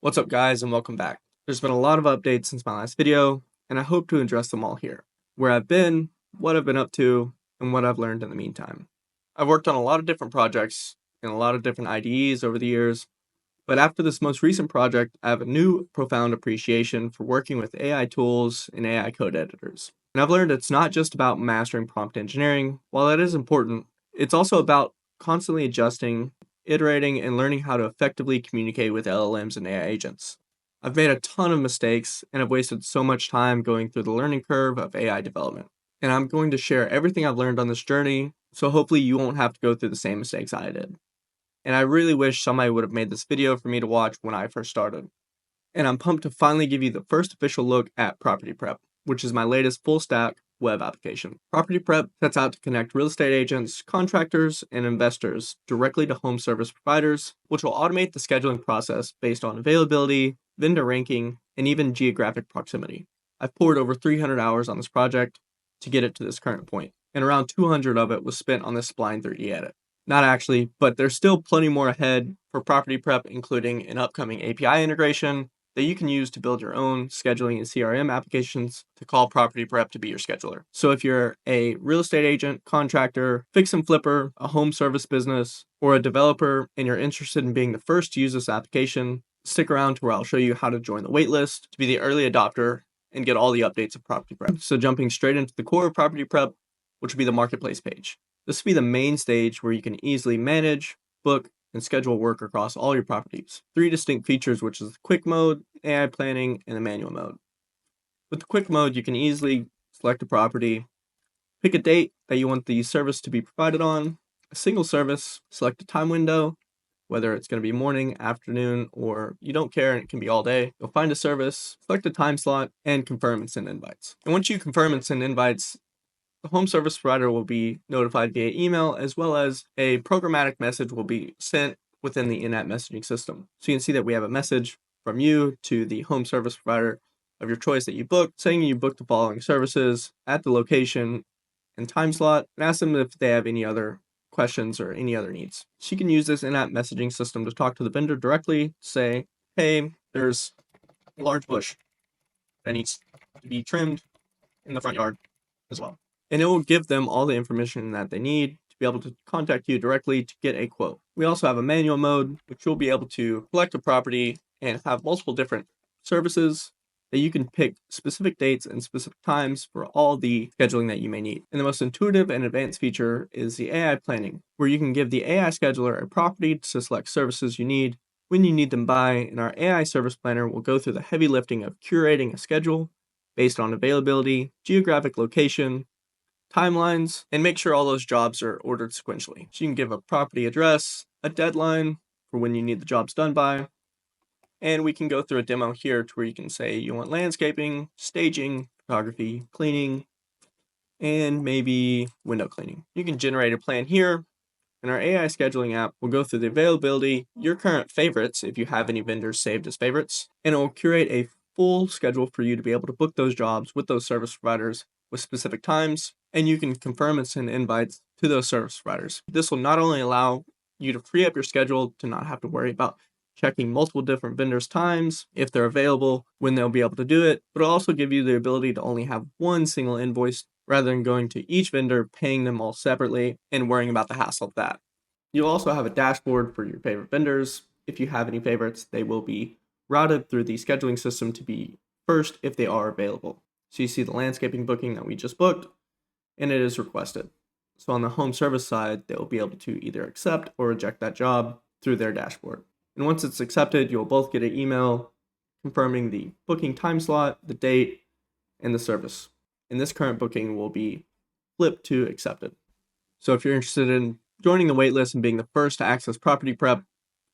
What's up guys and welcome back. There's been a lot of updates since my last video, and I hope to address them all here. Where I've been, what I've been up to, and what I've learned in the meantime. I've worked on a lot of different projects and a lot of different IDEs over the years, but after this most recent project, I have a new profound appreciation for working with AI tools and AI code editors. And I've learned it's not just about mastering prompt engineering. While that is important, it's also about constantly adjusting, iterating, and learning how to effectively communicate with LLMs and AI agents. I've made a ton of mistakes and have wasted so much time going through the learning curve of AI development. And I'm going to share everything I've learned on this journey, so hopefully you won't have to go through the same mistakes I did. And I really wish somebody would have made this video for me to watch when I first started. And I'm pumped to finally give you the first official look at PropertyPrep, which is my latest full-stack web application. PropertyPrep sets out to connect real estate agents, contractors, and investors directly to home service providers, which will automate the scheduling process based on availability, vendor ranking, and even geographic proximity. I've poured over 300 hours on this project to get it to this current point, and around 200 of it was spent on this Spline 3D edit. Not actually, but there's still plenty more ahead for PropertyPrep, including an upcoming API integration that you can use to build your own scheduling and CRM applications to call PropertyPrep to be your scheduler. So if you're a real estate agent, contractor, fix and flipper, a home service business, or a developer and you're interested in being the first to use this application, stick around to where I'll show you how to join the waitlist to be the early adopter and get all the updates of PropertyPrep. So jumping straight into the core of PropertyPrep, which will be the marketplace page. This will be the main stage where you can easily manage, book, and schedule work across all your properties. 3 distinct features, which is quick mode, AI planning, and the manual mode. With the quick mode, you can easily select a property, pick a date that you want the service to be provided on, a single service, select a time window, whether it's going to be morning, afternoon, or you don't care and it can be all day. You'll find a service, select a time slot, and confirm and send invites. And once you confirm and send invites, the home service provider will be notified via email, as well as a programmatic message will be sent within the in-app messaging system. So you can see that we have a message from you to the home service provider of your choice that you booked, saying you booked the following services at the location and time slot, and ask them if they have any other questions or any other needs. So you can use this in-app messaging system to talk to the vendor directly, say, hey, there's a large bush that needs to be trimmed in the front yard as well. And it will give them all the information that they need to be able to contact you directly to get a quote. We also have a manual mode, which you'll be able to select a property and have multiple different services that you can pick specific dates and specific times for all the scheduling that you may need. And the most intuitive and advanced feature is the AI planning, where you can give the AI scheduler a property to select services you need when you need them by, and our AI service planner will go through the heavy lifting of curating a schedule based on availability, geographic location, timelines, and make sure all those jobs are ordered sequentially. So you can give a property address, a deadline for when you need the jobs done by, and we can go through a demo here to where you can say you want landscaping, staging, photography, cleaning, and maybe window cleaning. You can generate a plan here, and our AI scheduling app will go through the availability, your current favorites if you have any vendors saved as favorites, and it will curate a full schedule for you to be able to book those jobs with those service providers with specific times, and you can confirm and send invites to those service providers. This will not only allow you to free up your schedule to not have to worry about checking multiple different vendors' times, if they're available, when they'll be able to do it, but it'll also give you the ability to only have one single invoice rather than going to each vendor, paying them all separately, and worrying about the hassle of that. You'll also have a dashboard for your favorite vendors. If you have any favorites, they will be routed through the scheduling system to be first if they are available. So you see the landscaping booking that we just booked, and it is requested. So on the home service side, they will be able to either accept or reject that job through their dashboard. And once it's accepted, you'll both get an email confirming the booking time slot, the date, and the service. And this current booking will be flipped to accepted. So if you're interested in joining the waitlist and being the first to access PropertyPrep,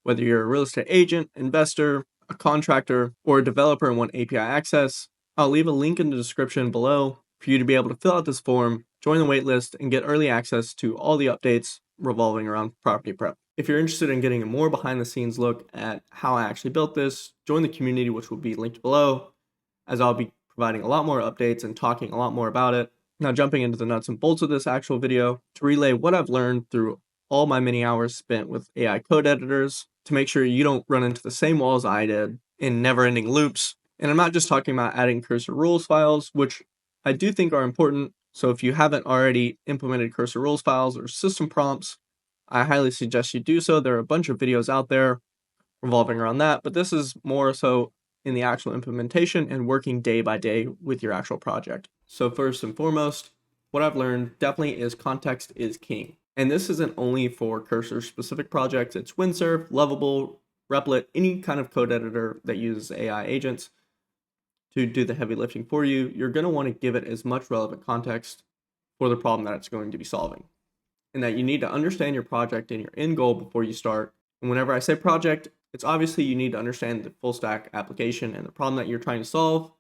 whether you're a real estate agent, investor, a contractor, or a developer and want API access, I'll leave a link in the description below for you to be able to fill out this form, join the waitlist, and get early access to all the updates revolving around PropertyPrep. If you're interested in getting a more behind-the-scenes look at how I actually built this, join the community, which will be linked below, as I'll be providing a lot more updates and talking a lot more about it. Now jumping into the nuts and bolts of this actual video, to relay what I've learned through all my many hours spent with AI code editors, to make sure you don't run into the same walls I did in never-ending loops. And I'm not just talking about adding cursor rules files, which I do think are important. So if you haven't already implemented cursor rules files or system prompts, I highly suggest you do so. There are a bunch of videos out there revolving around that, but this is more so in the actual implementation and working day by day with your actual project. So first and foremost, what I've learned definitely is context is king. And this isn't only for cursor specific projects, it's Windsurf, Lovable, Replit, any kind of code editor that uses AI agents to do the heavy lifting for you. You're going to want to give it as much relevant context for the problem that it's going to be solving. And that you need to understand your project and your end goal before you start. And whenever I say project, it's obviously you need to understand the full stack application and the problem that you're trying to solve.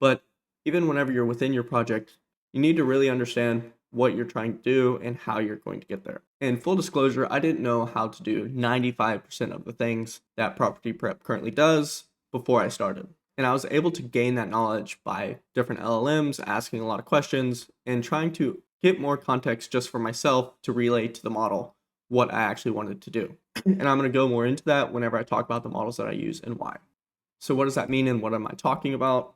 But even whenever you're within your project, you need to really understand what you're trying to do and how you're going to get there. And full disclosure, I didn't know how to do 95% of the things that PropertyPrep currently does before I started. And I was able to gain that knowledge by different LLMs, asking a lot of questions, and trying to get more context just for myself to relay to the model what I actually wanted to do. And I'm going to go more into that whenever I talk about the models that I use and why. So what does that mean and what am I talking about?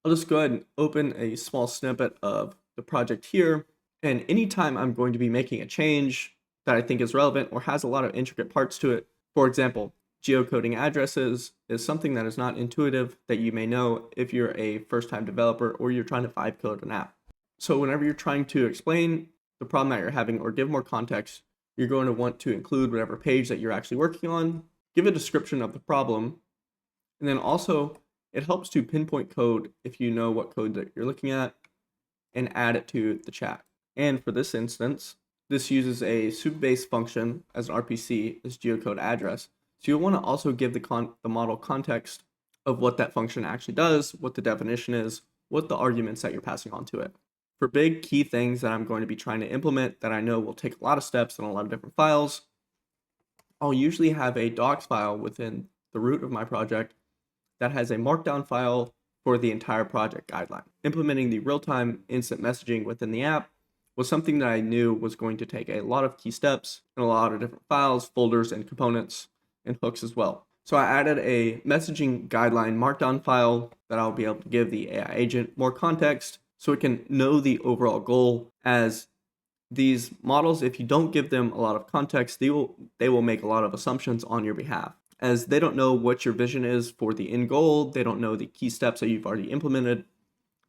I'll just go ahead and open a small snippet of the project here. And anytime I'm going to be making a change that I think is relevant or has a lot of intricate parts to it, for example, geocoding addresses is something that is not intuitive that you may know if you're a first-time developer or you're trying to vibe code an app. So whenever you're trying to explain the problem that you're having or give more context, you're going to want to include whatever page that you're actually working on, give a description of the problem, and then also it helps to pinpoint code if you know what code that you're looking at and add it to the chat. And for this instance, this uses a soup-based function as an RPC, as geocode address. So you'll want to also give the model context of what that function actually does, what the definition is, what the arguments that you're passing on to it. For big key things that I'm going to be trying to implement that I know will take a lot of steps and a lot of different files, I'll usually have a docs file within the root of my project that has a markdown file for the entire project guideline. Implementing the real-time instant messaging within the app was something that I knew was going to take a lot of key steps and a lot of different files, folders, and components and hooks as well. So I added a messaging guideline markdown file that I'll be able to give the AI agent more context so it can know the overall goal, as these models, if you don't give them a lot of context, they will make a lot of assumptions on your behalf, as they don't know what your vision is for the end goal. They don't know the key steps that you've already implemented.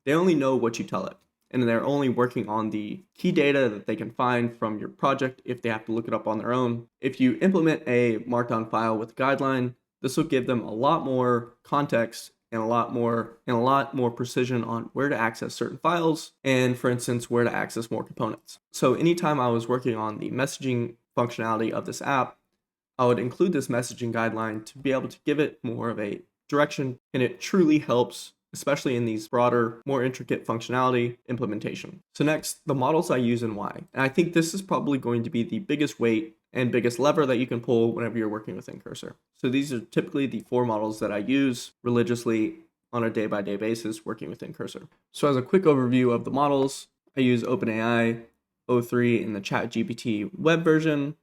They only know what you tell it. And they're only working on the key data that they can find from your project if they have to look it up on their own. If you implement a markdown file with a guideline, this will give them a lot more context and a lot more precision on where to access certain files and, for instance, where to access more components. So anytime I was working on the messaging functionality of this app, I would include this messaging guideline to be able to give it more of a direction, and it truly helps, especially in these broader, more intricate functionality implementation. So next, the models I use and why. And I think this is probably going to be the biggest weight and biggest lever that you can pull whenever you're working within Cursor. So these are typically the 4 models that I use religiously on a day-by-day basis working within Cursor. So as a quick overview of the models, I use OpenAI O3 in the ChatGPT web version.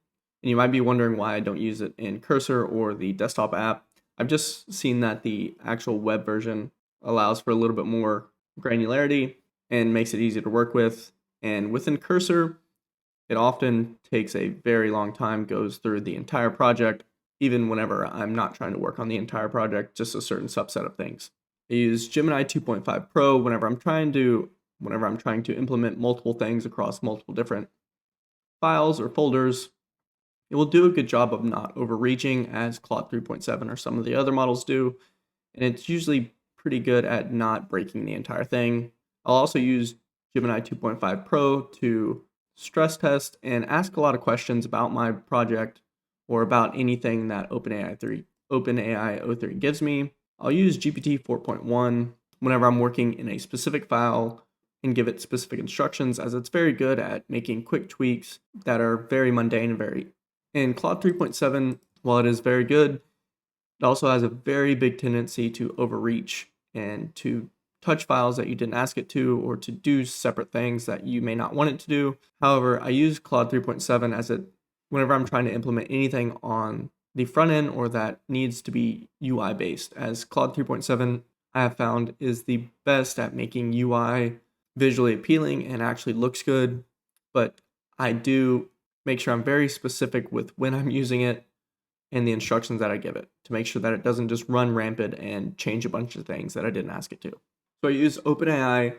And you might be wondering why I don't use it in Cursor or the desktop app. I've just seen that the actual web version allows for a little bit more granularity and makes it easy to work with. And within Cursor, it often takes a very long time, goes through the entire project, even whenever I'm not trying to work on the entire project, just a certain subset of things. I use Gemini 2.5 Pro whenever I'm trying to implement multiple things across multiple different files or folders. It will do a good job of not overreaching as Claude 3.7 or some of the other models do, and it's usually pretty good at not breaking the entire thing. I'll also use Gemini 2.5 Pro to stress test and ask a lot of questions about my project or about anything that OpenAI O3 gives me. I'll use GPT 4.1 whenever I'm working in a specific file and give it specific instructions, as it's very good at making quick tweaks that are very mundane and Claude 3.7, while it is very good, it also has a very big tendency to overreach and to touch files that you didn't ask it to, or to do separate things that you may not want it to do. However, I use Claude 3.7 whenever I'm trying to implement anything on the front end or that needs to be UI based, as Claude 3.7 I have found is the best at making UI visually appealing and actually looks good. But I do make sure I'm very specific with when I'm using it and the instructions that I give it to make sure that it doesn't just run rampant and change a bunch of things that I didn't ask it to. So I use OpenAI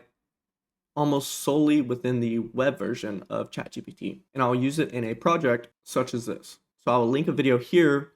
almost solely within the web version of ChatGPT, and I'll use it in a project such as this. So I'll link a video here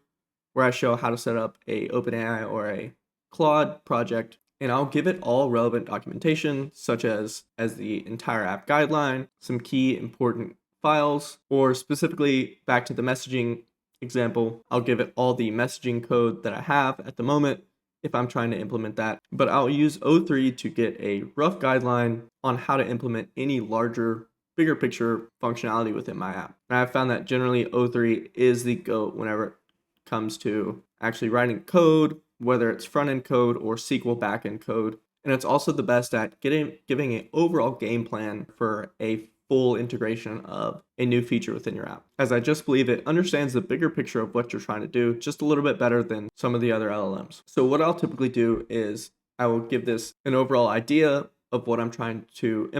where I show how to set up a OpenAI or a Claude project, and I'll give it all relevant documentation, such as the entire app guideline, some key important files, or specifically back to the messaging example, I'll give it all the messaging code that I have at the moment if I'm trying to implement that. But I'll use O3 to get a rough guideline on how to implement any larger, bigger picture functionality within my app. And I've found that generally O3 is the GOAT whenever it comes to actually writing code, whether it's front-end code or SQL back-end code. And it's also the best at giving an overall game plan for a full integration of a new feature within your app, as I just believe it understands the bigger picture of what you're trying to do just a little bit better than some of the other LLMs. So what I'll typically do is I will give this an overall idea of what I'm trying to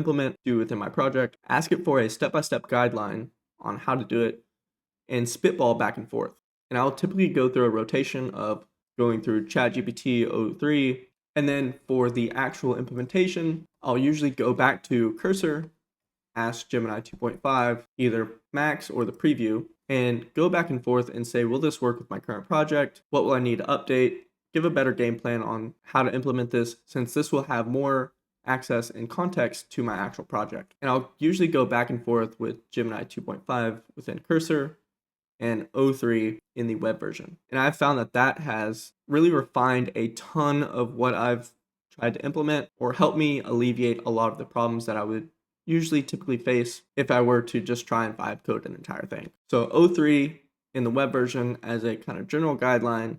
do within my project, ask it for a step-by-step guideline on how to do it, and spitball back and forth. And I'll typically go through a rotation of going through ChatGPT O3, and then for the actual implementation, I'll usually go back to Cursor, ask Gemini 2.5, either Max or the preview, and go back and forth and say, will this work with my current project? What will I need to update? Give a better game plan on how to implement this, since this will have more access and context to my actual project. And I'll usually go back and forth with Gemini 2.5 within Cursor and O3 in the web version. And I've found that that has really refined a ton of what I've tried to implement, or helped me alleviate a lot of the problems that I would usually typically face if I were to just try and vibe code an entire thing. So O3 in the web version as a kind of general guideline,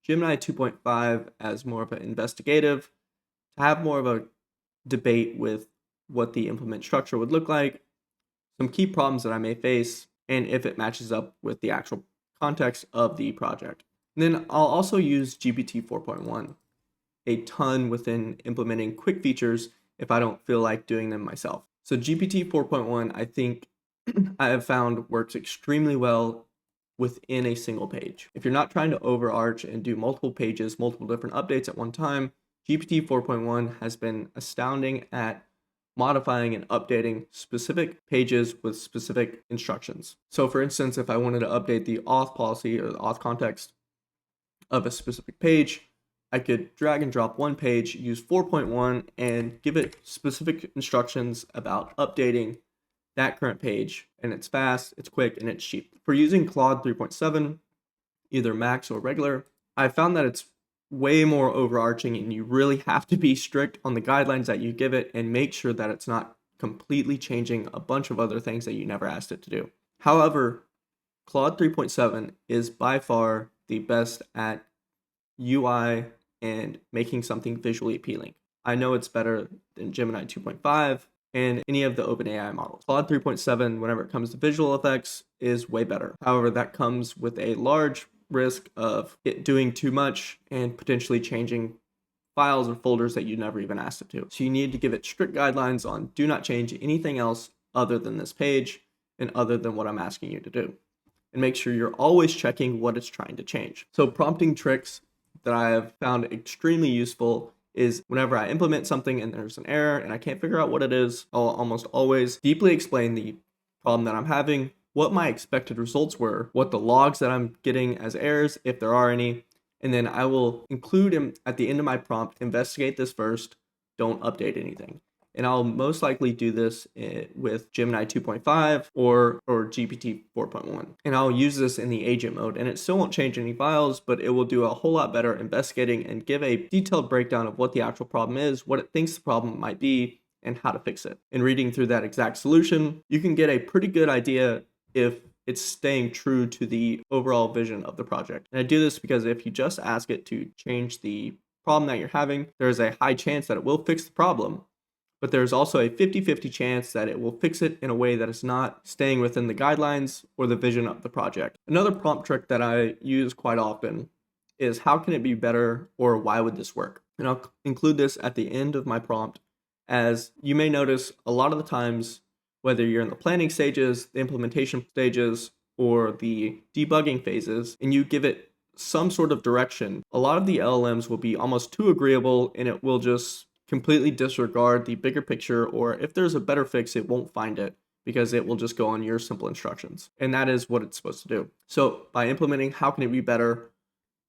Gemini 2.5 as more of an investigative, to have more of a debate with what the implement structure would look like, some key problems that I may face, and if it matches up with the actual context of the project. And then I'll also use GPT 4.1 a ton within implementing quick features if I don't feel like doing them myself. So GPT 4.1, I think I have found works extremely well within a single page. If you're not trying to overarch and do multiple pages, multiple different updates at one time, GPT 4.1 has been astounding at modifying and updating specific pages with specific instructions. So for instance, if I wanted to update the auth policy or the auth context of a specific page, I could drag and drop one page, use 4.1, and give it specific instructions about updating that current page. And it's fast, it's quick, and it's cheap. For using Claude 3.7, either Max or regular, I found that it's way more overarching, and you really have to be strict on the guidelines that you give it and make sure that it's not completely changing a bunch of other things that you never asked it to do. However, Claude 3.7 is by far the best at UI and making something visually appealing. I know it's better than Gemini 2.5 and any of the OpenAI models. Claude 3.7, whenever it comes to visual effects, is way better. However, that comes with a large risk of it doing too much and potentially changing files or folders that you never even asked it to. So you need to give it strict guidelines on do not change anything else other than this page and other than what I'm asking you to do. And make sure you're always checking what it's trying to change. So prompting tricks that I have found extremely useful is whenever I implement something and there's an error and I can't figure out what it is, I'll almost always deeply explain the problem that I'm having, what my expected results were, what the logs that I'm getting as errors, if there are any, and then I will include at the end of my prompt, investigate this first, don't update anything. And I'll most likely do this with Gemini 2.5 or GPT 4.1. And I'll use this in the agent mode, and it still won't change any files, but it will do a whole lot better investigating and give a detailed breakdown of what the actual problem is, what it thinks the problem might be, and how to fix it. And reading through that exact solution, you can get a pretty good idea if it's staying true to the overall vision of the project. And I do this because if you just ask it to change the problem that you're having, there's a high chance that it will fix the problem. but there's also a 50-50 chance that it will fix it in a way that is not staying within the guidelines or the vision of the project. Another prompt trick that I use quite often is how can it be better, or why would this work? And I'll include this at the end of my prompt, as you may notice a lot of the times, whether you're in the planning stages, the implementation stages, or the debugging phases, and you give it some sort of direction, a lot of the LLMs will be almost too agreeable and it will just completely disregard the bigger picture, or if there's a better fix, it won't find it because it will just go on your simple instructions. And that is what it's supposed to do. So by implementing how can it be better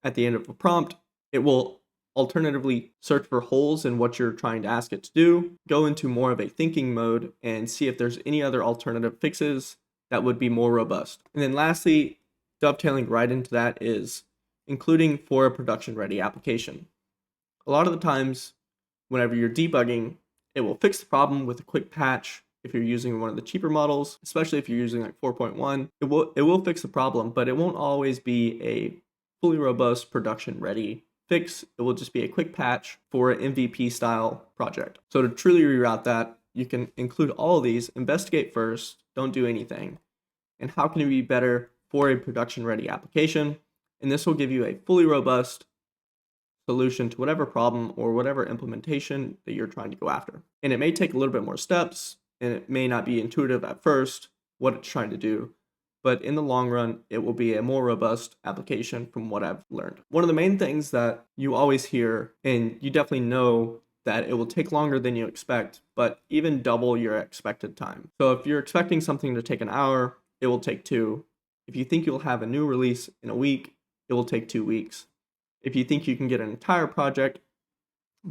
at the end of a prompt, it will alternatively search for holes in what you're trying to ask it to do, go into more of a thinking mode, and see if there's any other alternative fixes that would be more robust. And then lastly, dovetailing right into that is including for a production ready application. A lot of the times, whenever you're debugging, it will fix the problem with a quick patch. If you're using one of the cheaper models, especially if you're using like 4.1, it will fix the problem, but it won't always be a fully robust production ready fix. It will just be a quick patch for an MVP style project. So to truly reroute that, you can include all of these, investigate first, don't do anything, and how can it be better for a production ready application. And this will give you a fully robust solution to whatever problem or whatever implementation that you're trying to go after. And it may take a little bit more steps, and it may not be intuitive at first what it's trying to do, but in the long run, it will be a more robust application from what I've learned. One of the main things that you always hear, and you definitely know, that it will take longer than you expect, but even double your expected time. So if you're expecting something to take an hour, it will take 2. If you think you'll have a new release in a week, it will take 2 weeks. If you think you can get an entire project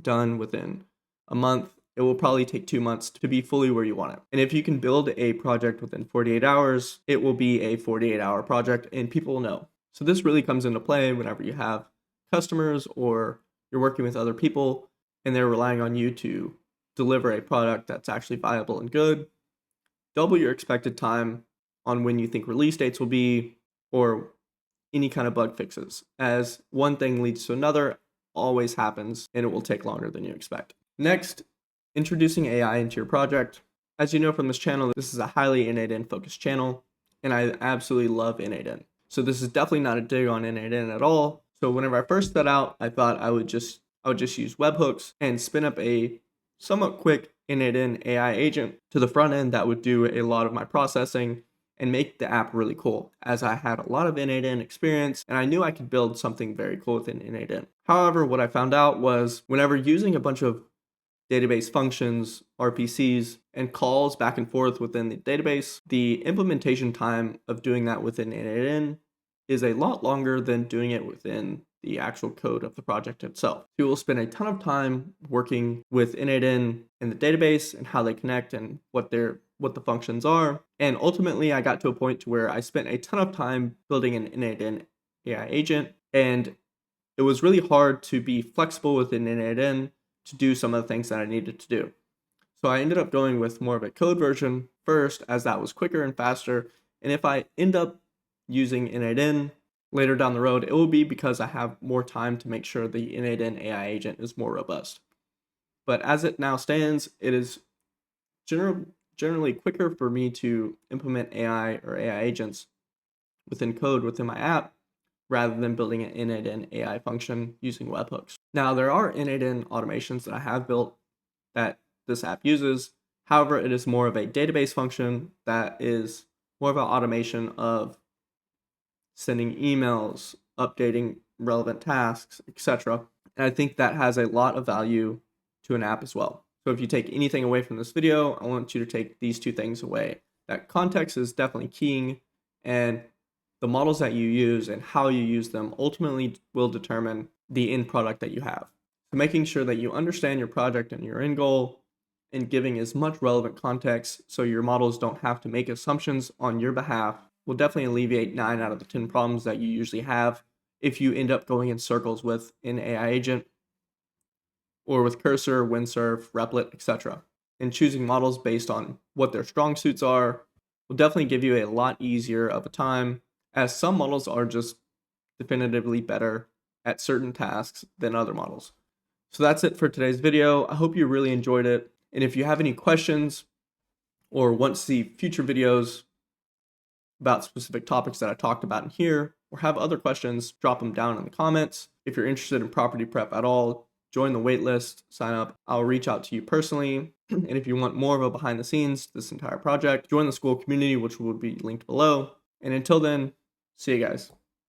done within a month, it will probably take 2 months to be fully where you want it. And if you can build a project within 48 hours, it will be a 48-hour project and people will know. So this really comes into play whenever you have customers or you're working with other people and they're relying on you to deliver a product that's actually viable and good. Double your expected time on when you think release dates will be, or any kind of bug fixes, as one thing leads to another, always happens, and it will take longer than you expect. Next, introducing AI into your project. As you know from this channel, this is a highly N8N focused channel, and I absolutely love N8N. So this is definitely not a dig on N8N at all. So whenever I first set out, I thought I would just use webhooks and spin up a somewhat quick N8N AI agent to the front end that would do a lot of my processing and make the app really cool, as I had a lot of N8N experience and I knew I could build something very cool within N8N. However, what I found out was whenever using a bunch of database functions, RPCs, and calls back and forth within the database, the implementation time of doing that within N8N is a lot longer than doing it within the actual code of the project itself. You will spend a ton of time working with N8N and the database and how they connect and what the functions are. And ultimately, I got to a point to where I spent a ton of time building an N8N AI agent, and it was really hard to be flexible within N8N to do some of the things that I needed to do. So I ended up going with more of a code version first, as that was quicker and faster. And if I end up using N8N later down the road, it will be because I have more time to make sure the N8N AI agent is more robust. But as it now stands, it is generally quicker for me to implement AI or AI agents within code within my app rather than building an N8N AI function using webhooks. Now, there are N8N automations that I have built that this app uses. However, it is more of a database function that is more of an automation of sending emails, updating relevant tasks, etc. And I think that has a lot of value to an app as well. So if you take anything away from this video, I want you to take these 2 things away. That context is definitely keying, and the models that you use and how you use them ultimately will determine the end product that you have. So making sure that you understand your project and your end goal and giving as much relevant context so your models don't have to make assumptions on your behalf will definitely alleviate 9 out of the 10 problems that you usually have if you end up going in circles with an AI agent or with Cursor, Windsurf, Replit, etc. And choosing models based on what their strong suits are will definitely give you a lot easier of a time, as some models are just definitively better at certain tasks than other models. So that's it for today's video. I hope you really enjoyed it. And if you have any questions or want to see future videos about specific topics that I talked about in here, or have other questions, drop them down in the comments. If you're interested in property prep at all, join the waitlist, sign up. I'll reach out to you personally. And if you want more of a behind the scenes to this entire project, join the school community, which will be linked below. And until then, see you guys.